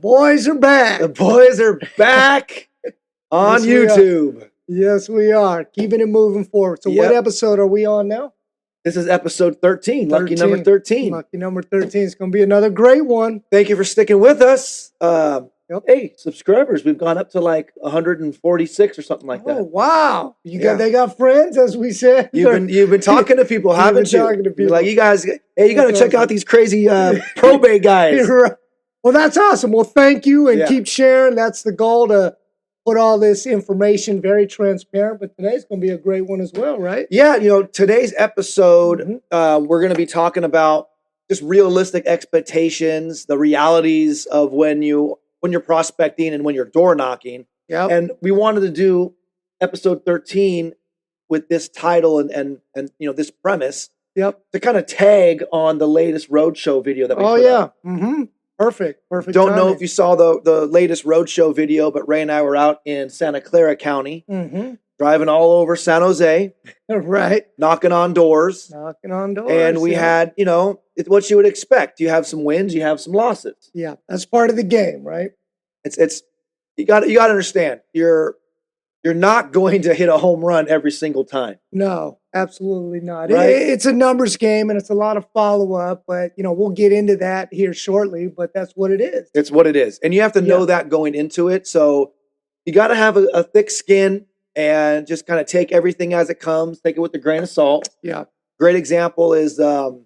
boys are back. The boys are back on YouTube. Yes, we are. Keeping it moving forward. So what episode are we on now? This is episode 13, lucky number 13. Lucky number 13. It's going to be another great one. Thank you for sticking with us. Hey, subscribers, we've gone up to like 146 or something like that. Oh, wow. They got friends, as we said. You've been talking to people, haven't you? Talking to people. Like, you guys, hey, you got to check out these crazy probate guys. Well, that's awesome. Well, thank you, and keep sharing. That's the goal, to put all this information very transparent. But today's going to be a great one as well, right? Yeah, today's episode, we're going to be talking about just realistic expectations, the realities of when you're prospecting and when you're door knocking. Yep. And we wanted to do episode 13 with this title and this premise. Yep. To kind of tag on the latest roadshow video that we put up. Mm-hmm. Perfect. Don't know if you saw the latest roadshow video, but Ray and I were out in Santa Clara County, driving all over San Jose, right? Knocking on doors, and we had, it's what you would expect. You have some wins, you have some losses. Yeah, that's part of the game, right? It's you got to understand. You're not going to hit a home run every single time. No, absolutely not. Right? It's a numbers game, and it's a lot of follow-up, but, we'll get into that here shortly, but that's what it is. It's what it is. And you have to know that going into it. So you got to have a thick skin and just kind of take everything as it comes, take it with a grain of salt. Yeah. Great example is the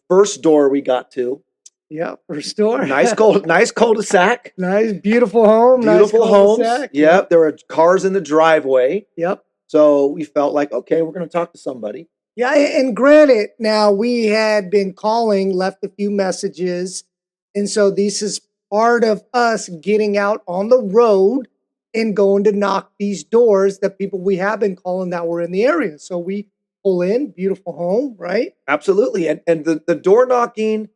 first door we got to. Yeah, first door. Nice cul-de-sac. Nice, beautiful home. Beautiful homes. Yep. Yep. There were cars in the driveway. Yep. So we felt like, okay, we're going to talk to somebody. Yeah, and granted, now we had been calling, left a few messages, and so this is part of us getting out on the road and going to knock these doors that people we have been calling that were in the area. So we pull in, beautiful home, right? Absolutely. And the door knocking,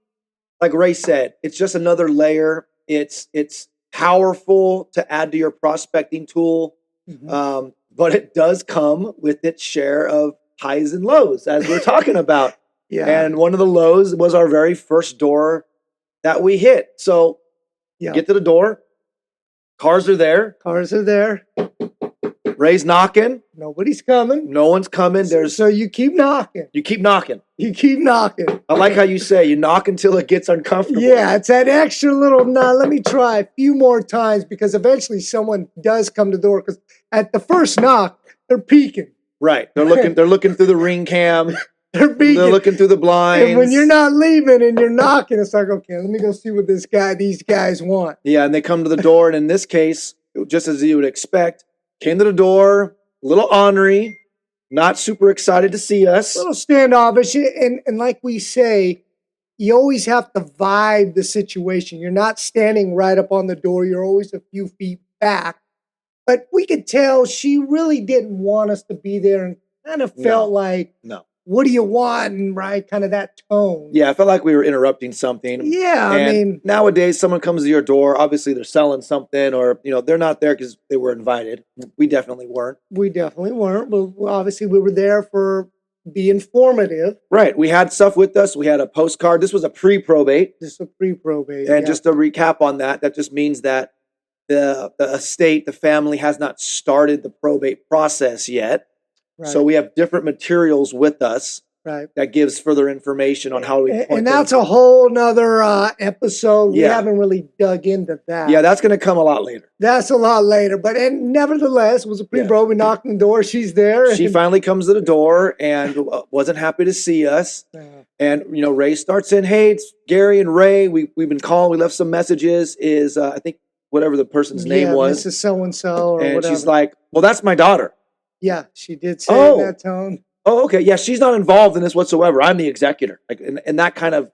like Ray said, it's just another layer. It's powerful to add to your prospecting tool, but it does come with its share of highs and lows, as we're talking about. Yeah. And one of the lows was our very first door that we hit. So get to the door. Cars are there. Ray's knocking. Nobody's coming. No one's coming. So you keep knocking. You keep knocking. I like how you say you knock until it gets uncomfortable. Yeah, it's that extra little, let me try a few more times, because eventually someone does come to the door, because at the first knock, they're peeking. Right. They're looking through the ring cam. They're peeking. They're looking through the blinds. And when you're not leaving and you're knocking, it's like, okay, let me go see what these guys want. Yeah, and they come to the door, and in this case, just as you would expect, came to the door, a little ornery, not super excited to see us. A little standoffish, and like we say, you always have to vibe the situation. You're not standing right up on the door. You're always a few feet back. But we could tell she really didn't want us to be there, and kind of felt like, what do you want? And right, kind of that tone. Yeah, I felt like we were interrupting something. Yeah, and I mean, nowadays someone comes to your door, obviously they're selling something, or they're not there because they were invited. We definitely weren't. But obviously we were there for be informative. Right. We had stuff with us. We had a postcard. This was a pre-probate. And just to recap on that just means that the estate, the family has not started the probate process yet. Right. So we have different materials with us that gives further information on how we and that's a whole nother episode. We haven't really dug into that. Yeah, that's going to come a lot later. But nevertheless, it was a pre-pro. We knocked on the door. She's there. She finally comes to the door and wasn't happy to see us. And, Ray starts in, hey, it's Gary and Ray. We've been calling. We left some messages. I think whatever the person's name was. Mrs. So-and-so or whatever. And she's like, well, that's my daughter. Yeah, she did say in that tone. Oh, okay. Yeah, she's not involved in this whatsoever. I'm the executor. Like in that kind of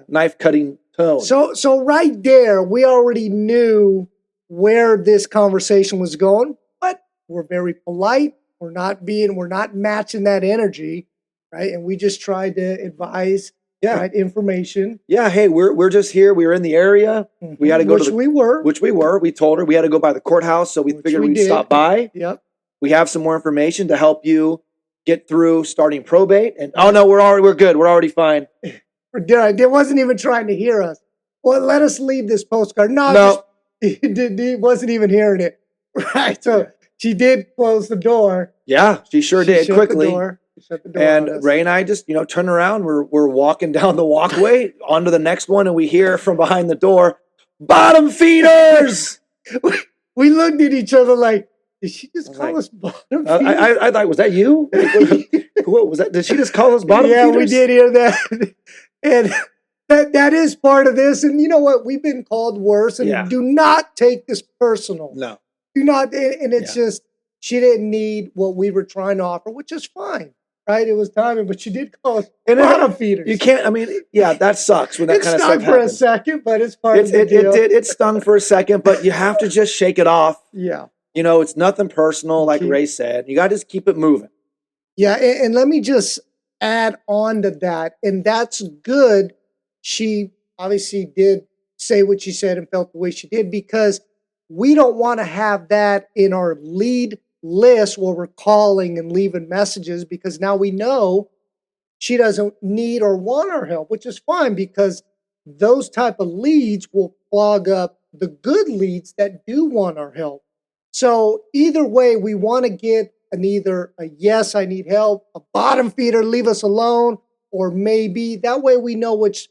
knife-cutting tone. So right there, we already knew where this conversation was going, but we're very polite. We're not matching that energy, right? And we just tried to advise information. Yeah, hey, we're just here. We were in the area. We had to go to we were. Which we were. We told her we had to go by the courthouse, so we figured we'd stop by. Yep. We have some more information to help you get through starting probate. And we're good. We're already fine. We're good. They wasn't even trying to hear us. Well, let us leave this postcard. No. He wasn't even hearing it. Right. So she did close the door. Yeah, she sure did quickly. She shut the door and Ray and I just, turn around. We're walking down the walkway onto the next one, and we hear from behind the door, "Bottom feeders!" We looked at each other like, did she just call us bottom feeders? I thought, was that you? What was that? Did she just call us bottom feeders? Yeah, we did hear that. And that is part of this. And you know what? We've been called worse. And do not take this personal. No. Do not. And it's just, she didn't need what we were trying to offer, which is fine. Right? It was timing, but she did call us bottom feeders. You can't, that sucks when that kind of stuff happens. It stung for a second, but it's part of the deal. It stung for a second, but you have to just shake it off. Yeah. It's nothing personal, like Ray said. You got to just keep it moving. Yeah, and let me just add on to that, and that's good. She obviously did say what she said and felt the way she did, because we don't want to have that in our lead list where we're calling and leaving messages, because now we know she doesn't need or want our help, which is fine, because those type of leads will clog up the good leads that do want our help. So either way, we want to get either a yes, I need help, a bottom feeder, leave us alone, or maybe. That way we know which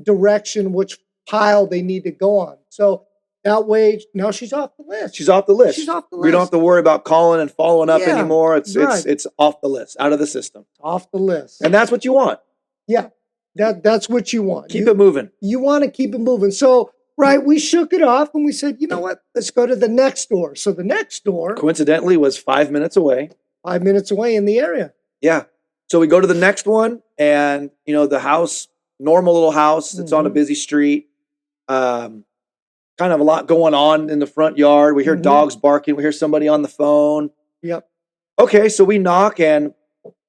direction, which pile they need to go on. So that way, now she's off the list. She's off the list. She's off the list. We don't have to worry about calling and following up anymore. It's off the list, out of the system. Off the list. And that's what you want. Yeah, that's what you want. Keep it moving. You want to keep it moving. So, we shook it off and we said, you know what? Let's go to the next door. So the next door, coincidentally, was 5 minutes away. 5 minutes away in the area. Yeah. So we go to the next one, and the house, normal little house. It's on a busy street. Kind of a lot going on in the front yard. We hear dogs barking. We hear somebody on the phone. Yep. Okay, so we knock, and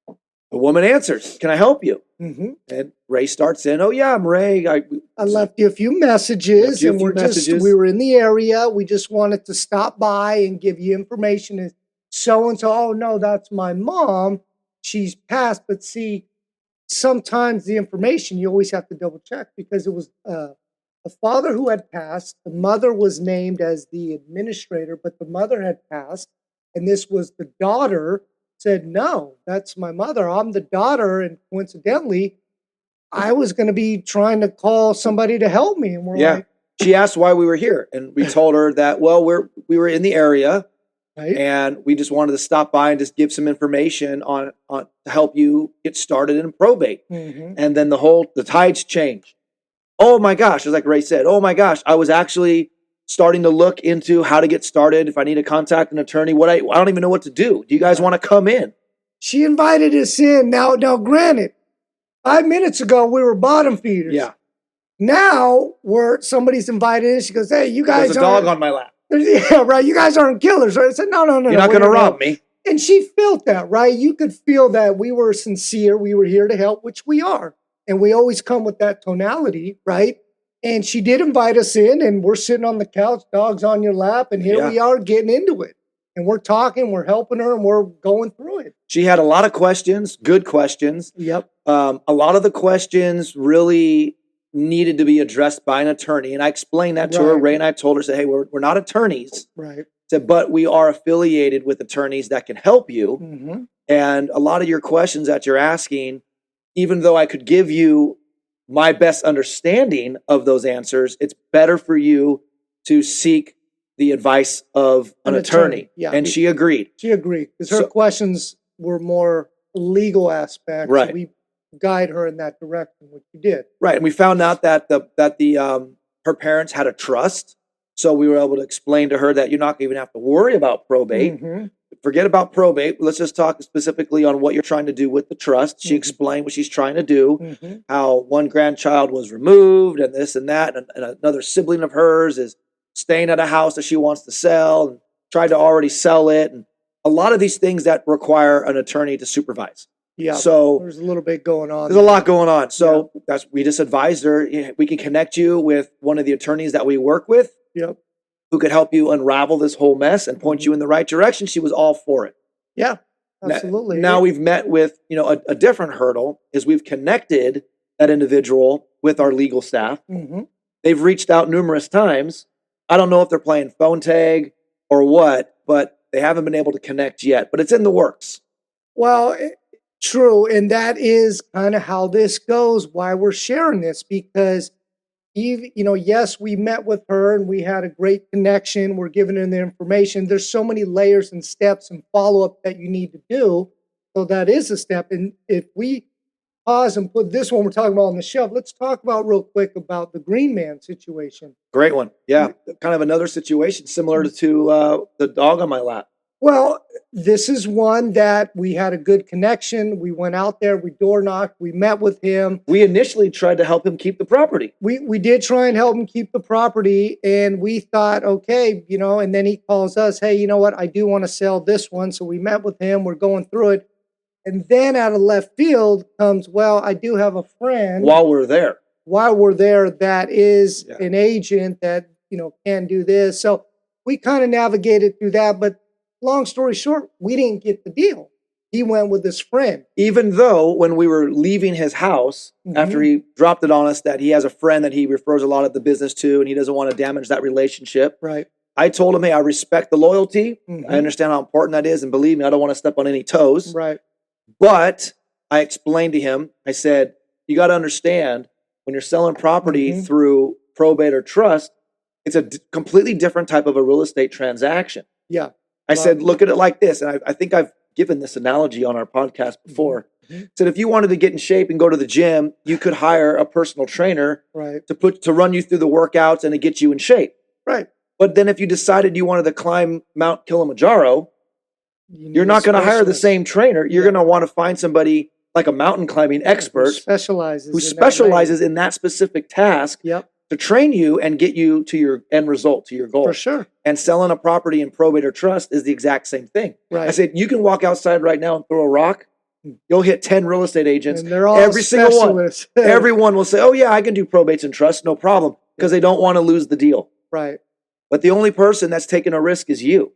the woman answers. "Can I help you?" Mm-hmm. And Ray starts in. "Oh yeah, I'm Ray. I left you a few messages, and we were in the area. We just wanted to stop by and give you information. And so and so. Oh no, that's my mom. She's passed. But see, sometimes the information you always have to double check, because it was the father who had passed. The mother was named as the administrator, but the mother had passed, and this was the daughter." Said, "No, that's my mother. I'm the daughter." And coincidentally, I was going to be trying to call somebody to help me. And we're like, she asked why we were here. And we told her that, we were in the area, and we just wanted to stop by and just give some information on to help you get started in probate. Mm-hmm. And then the tides changed. Oh my gosh. It's like Ray said, oh my gosh, I was actually starting to look into how to get started. If I need to contact an attorney, I don't even know what to do. Do you guys want to come in? She invited us in. Now, granted, 5 minutes ago we were bottom feeders. Yeah. Now somebody's invited in. She goes, "Hey, you guys." There's a dog on my lap. Yeah, right. You guys aren't killers, right? I said, no. You're not going to rob me. And she felt that, right? You could feel that we were sincere. We were here to help, which we are, and we always come with that tonality, right? And she did invite us in, and we're sitting on the couch, dogs on your lap, and here we are getting into it. And we're talking, we're helping her, and we're going through it. She had a lot of questions, good questions. Yep. A lot of the questions really needed to be addressed by an attorney. And I explained that to her. Ray and I told her, hey, we're not attorneys. Right. Said, but we are affiliated with attorneys that can help you. Mm-hmm. And a lot of your questions that you're asking, even though I could give you my best understanding of those answers, it's better for you to seek the advice of an attorney. Yeah. And she agreed. She agreed, because her questions were more legal aspects. Right. So we guide her in that direction, which we did. Right. And we found out that her parents had a trust. So we were able to explain to her that you're not going to even have to worry about probate. Mm-hmm. Forget about probate. Let's just talk specifically on what you're trying to do with the trust. She explained what she's trying to do, how one grandchild was removed and this and that. And another sibling of hers is staying at a house that she wants to sell and tried to already sell it. And a lot of these things that require an attorney to supervise. Yeah. So there's a little bit going on. There's a lot going on. So we just advised her, we can connect you with one of the attorneys that we work with. Yep. Who could help you unravel this whole mess and point you in the right direction. She was all for it. Yeah, absolutely. Now we've met with, a different hurdle is we've connected that individual with our legal staff. Mm-hmm. They've reached out numerous times, I don't know if they're playing phone tag or what, but they haven't been able to connect yet. But it's in the works. Well, true. And that is kind of how this goes, why we're sharing this, because Eve, yes, we met with her and we had a great connection. We're giving her the information. There's so many layers and steps and follow-up that you need to do. So that is a step. And if we pause and put this one we're talking about on the shelf, let's talk about real quick about the Green Man situation. Great one. Yeah. Kind of another situation similar to the dog on my lap. Well, this is one that we had a good connection. We went out there, we door knocked, we met with him. We initially tried to help him keep the property. We did try and help him keep the property, and we thought, okay, and then he calls us, hey, you know what? I do want to sell this one. So we met with him, we're going through it. And then out of left field comes, well, I do have a friend. While we're there, that is an agent that, can do this. So we kind of navigated through that, but long story short, we didn't get the deal. He went with his friend. Even though when we were leaving his house, after he dropped it on us that he has a friend that he refers a lot of the business to and he doesn't want to damage that relationship. Right. I told him, hey, I respect the loyalty. I understand how important that is. And believe me, I don't want to step on any toes. Right. But I explained to him, I said, you got to understand when you're selling property through probate or trust, it's a completely different type of a real estate transaction. Yeah. I said, look at it like this. And I think I've given this analogy on our podcast before. Said, if you wanted to get in shape and go to the gym, you could hire a personal trainer to run you through the workouts and to get you in shape. Right. But then if you decided you wanted to climb Mount Kilimanjaro, you're not going to hire the same trainer. You're going to want to find somebody like a mountain climbing expert who specializes in that specific task. Yep. To train you and get you to your end result, to your goal. For sure. And selling a property in probate or trust is the exact same thing. Right. I said, you can walk outside right now and throw a rock. You'll hit 10 real estate agents. And they're all every single one. Everyone will say, oh yeah, I can do probates and trusts, no problem. Because they don't want to lose the deal. Right. But the only person that's taking a risk is you.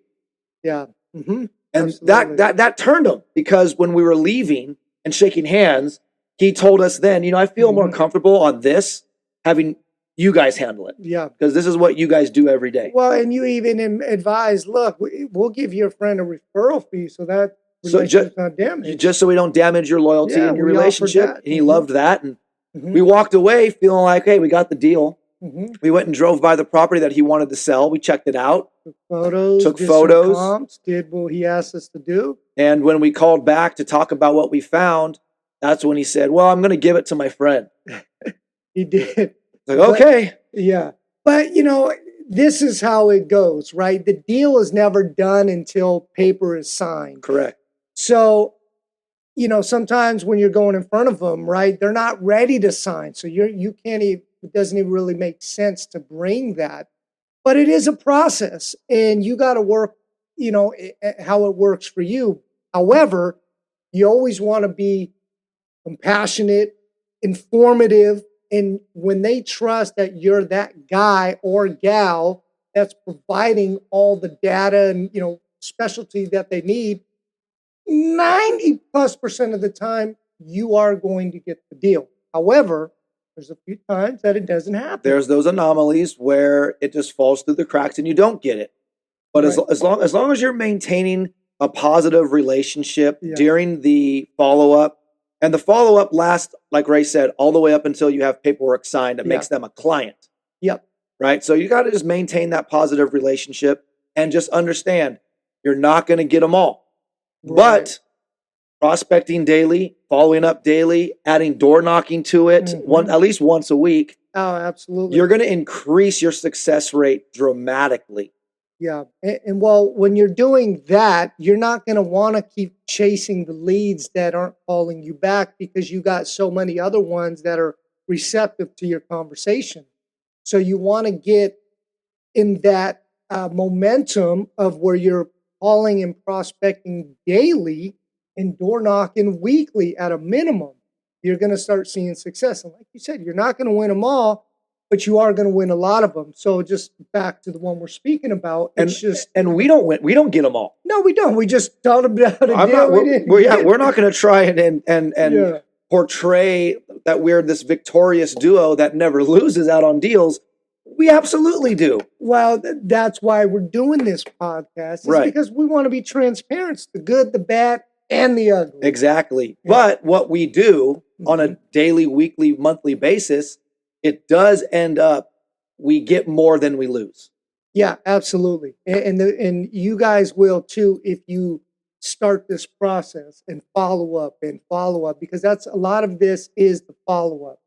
Yeah. And that turned him, because when we were leaving and shaking hands, he told us then, I feel more comfortable on this having you guys handle it. Yeah. Because this is what you guys do every day. Well, and you even advise, look, we'll give your friend a referral fee so that relationship's not damaged. Just so we don't damage your loyalty and your relationship. And he loved that. And we walked away feeling like, hey, we got the deal. We went and drove by the property that he wanted to sell. We checked it out. Took photos. Comps, did what he asked us to do. And when we called back to talk about what we found, that's when he said, well, I'm going to give it to my friend. He did. Like, okay. Yeah. But, this is how it goes, right? The deal is never done until paper is signed. Correct. So, sometimes when you're going in front of them, right, they're not ready to sign. So you can't even, it doesn't even really make sense to bring that. But it is a process and you got to work, how it works for you. However, you always want to be compassionate, informative. And when they trust that you're that guy or gal that's providing all the data and, specialty that they need, 90+% of the time, you are going to get the deal. However, there's a few times that it doesn't happen. There's those anomalies where it just falls through the cracks and you don't get it. But as long as you're maintaining a positive relationship during the follow-up, and the follow-up lasts, like Ray said, all the way up until you have paperwork signed that makes them a client. Yep. Right? So you got to just maintain that positive relationship and just understand you're not going to get them all. Right. But prospecting daily, following up daily, adding door knocking to it at least once a week. Oh, absolutely. You're going to increase your success rate dramatically. Yeah. And well, when you're doing that, you're not going to want to keep chasing the leads that aren't calling you back because you got so many other ones that are receptive to your conversation. So you want to get in that momentum of where you're calling and prospecting daily and door knocking weekly at a minimum. You're going to start seeing success. And like you said, you're not going to win them all, but you are going to win a lot of them. So just back to the one we're speaking about, and we don't win. We don't get them all. No, we don't. We just told them about it. We're not going to try and portray that we're this victorious duo that never loses out on deals. We absolutely do. Well, that's why we're doing this podcast. Is because we want to be transparent, the good, the bad, and the ugly. Exactly. Yeah. But what we do on a daily, weekly, monthly basis, it does end up, we get more than we lose. Yeah, absolutely. And you guys will too if you start this process and follow up, because that's a lot of this is the follow up.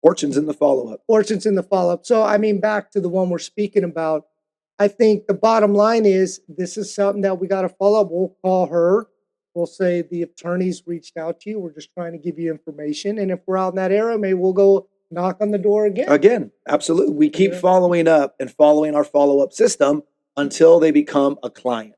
Fortune's in the follow up. Fortune's in the follow up. So, I mean, back to the one we're speaking about, I think the bottom line is this is something that we got to follow up. We'll call her. We'll say the attorneys reached out to you. We're just trying to give you information. And if we're out in that area, maybe we'll go knock on the door again. Again, absolutely. We keep following up and following our follow-up system until they become a client.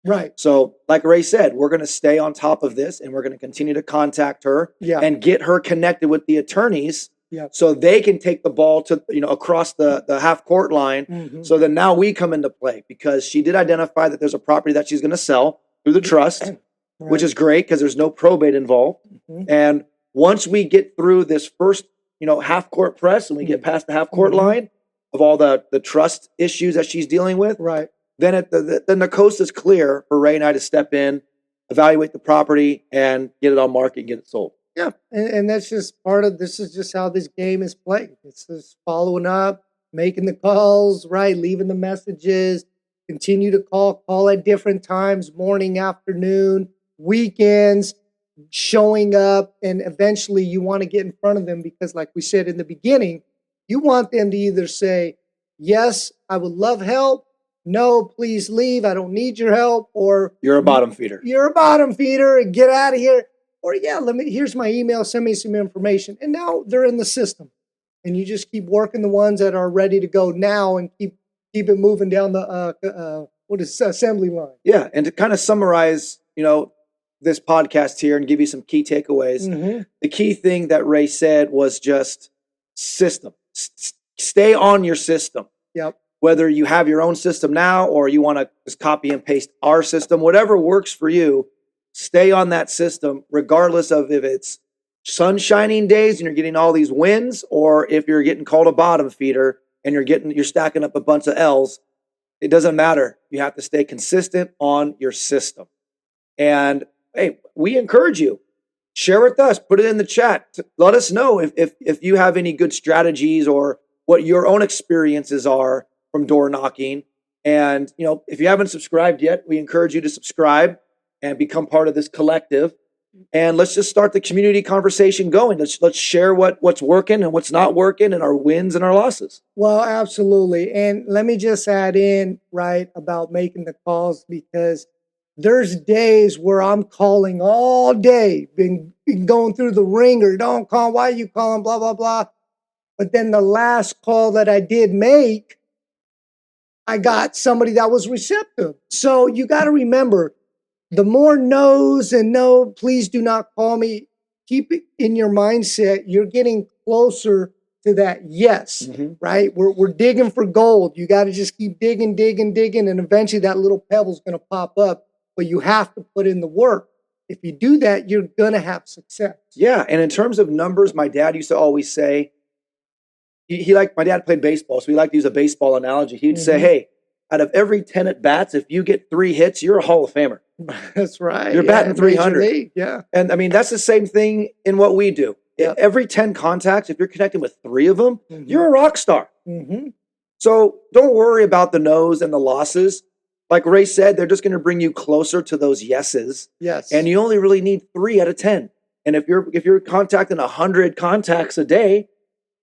Right. So like Ray said, we're going to stay on top of this and we're going to continue to contact her and get her connected with the attorneys so they can take the ball to, across the half court line. So then now we come into play because she did identify that there's a property that she's going to sell through the trust, which is great because there's no probate involved. And once we get through this first half court press and we get past the half court line of all the trust issues that she's dealing with, then then the coast is clear for Ray and I to step in, evaluate the property, and get it on market and get it sold. Yeah, and that's just this is just how this game is played. It's just following up, making the calls, leaving the messages, continue to call at different times, morning, afternoon, weekends, showing up, and eventually you want to get in front of them because like we said in the beginning, you want them to either say, yes, I would love help, no, please leave, I don't need your help, or you're a bottom feeder. You're a bottom feeder and get out of here. Or here's my email, send me some information. And now they're in the system. And you just keep working the ones that are ready to go now and keep it moving down the assembly line. Yeah, and to kind of summarize, this podcast here and give you some key takeaways. The key thing that Ray said was just system. Stay on your system. Yep. Whether you have your own system now or you want to just copy and paste our system, whatever works for you, stay on that system regardless of if it's sun shining days and you're getting all these wins or if you're getting called a bottom feeder and you're stacking up a bunch of L's. It doesn't matter. You have to stay consistent on your system. And hey, we encourage you. Share with us. Put it in the chat. Let us know if you have any good strategies or what your own experiences are from door knocking. And, if you haven't subscribed yet, we encourage you to subscribe and become part of this collective. And let's just start the community conversation going. Let's share what's working and what's not working and our wins and our losses. Well, absolutely. And let me just add in, about making the calls because there's days where I'm calling all day, been going through the ringer. Don't call. Why are you calling? Blah, blah, blah. But then the last call that I did make, I got somebody that was receptive. So you got to remember, the more no's and no, please do not call me, keep it in your mindset. You're getting closer to that yes, right? We're digging for gold. You got to just keep digging, and eventually that little pebble's going to pop up. But you have to put in the work. If you do that, you're going to have success. Yeah, and in terms of numbers, my dad used to always say, my dad played baseball, so he liked to use a baseball analogy. He'd say, hey, out of every 10 at bats, if you get 3 hits, you're a Hall of Famer. That's right. You're batting 300. Yeah. And I mean, that's the same thing in what we do. Yep. Every 10 contacts, if you're connecting with 3 of them, you're a rock star. So don't worry about the no's and the losses. Like Ray said, they're just going to bring you closer to those yeses. Yes. And you only really need 3 out of 10. And if you're contacting 100 contacts a day,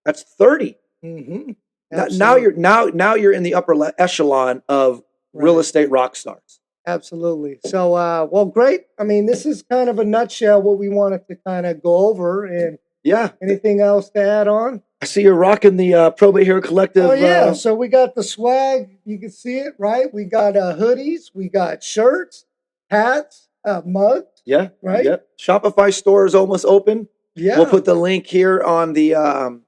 that's 30. Now you're in the upper echelon of real estate rock stars. Absolutely. So, well, great. I mean, this is kind of a nutshell what we wanted to kind of go over. And anything else to add on? I see you're rocking the Probate Hero Collective. Oh, yeah. So we got the swag. You can see it, right? We got hoodies. We got shirts, hats, mugs. Yeah. Right? Yeah. Shopify store is almost open. Yeah. We'll put the link here on the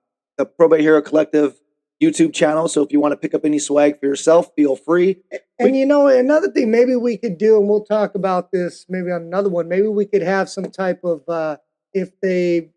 Probate Hero Collective YouTube channel. So if you want to pick up any swag for yourself, feel free. And another thing maybe we could do, and we'll talk about this maybe on another one, maybe we could have some type of, if they,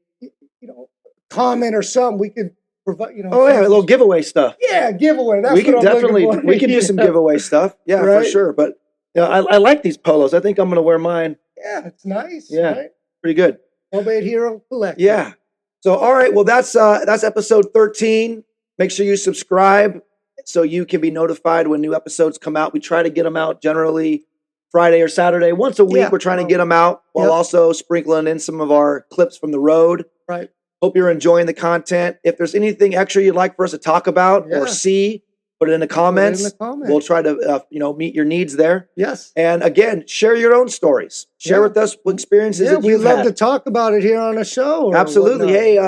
comment or something, we could provide, you know. Oh yeah, a little giveaway stuff. Yeah, giveaway. That's we can what I'm definitely looking for. we can do some giveaway stuff. Yeah, Right? for sure. But I like these polos. I think I'm gonna wear mine. Yeah, it's nice. Yeah, right? pretty good. Probate Hero Collective. Yeah. So all right, well that's episode 13. Make sure you subscribe so you can be notified when new episodes come out. We try to get them out generally Friday or Saturday, once a week. Yeah. We're trying to get them out while also sprinkling in some of our clips from the road. Right. Hope you're enjoying the content. If there's anything extra you'd like for us to talk about or see, put it in the comments. We'll try to meet your needs there. Yes. And again, share your own stories. Share with us what experiences that we'd you've love had. to talk about it here on the show. Absolutely. Hey,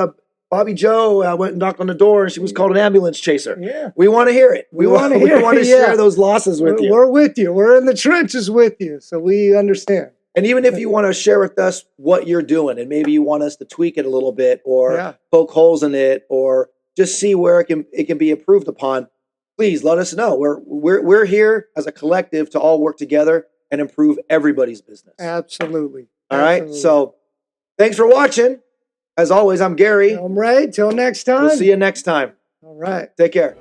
Bobby Joe went and knocked on the door and she was called an ambulance chaser. Yeah. We want to hear it. We want to share those losses with you. We're with you. We're in the trenches with you. So we understand. And even if you want to share with us what you're doing and maybe you want us to tweak it a little bit or poke holes in it or just see where it can be improved upon, please let us know. We're here as a collective to all work together and improve everybody's business. Absolutely. All right. So thanks for watching. As always, I'm Gary. I'm Ray. Till next time. We'll see you next time. All right. Take care.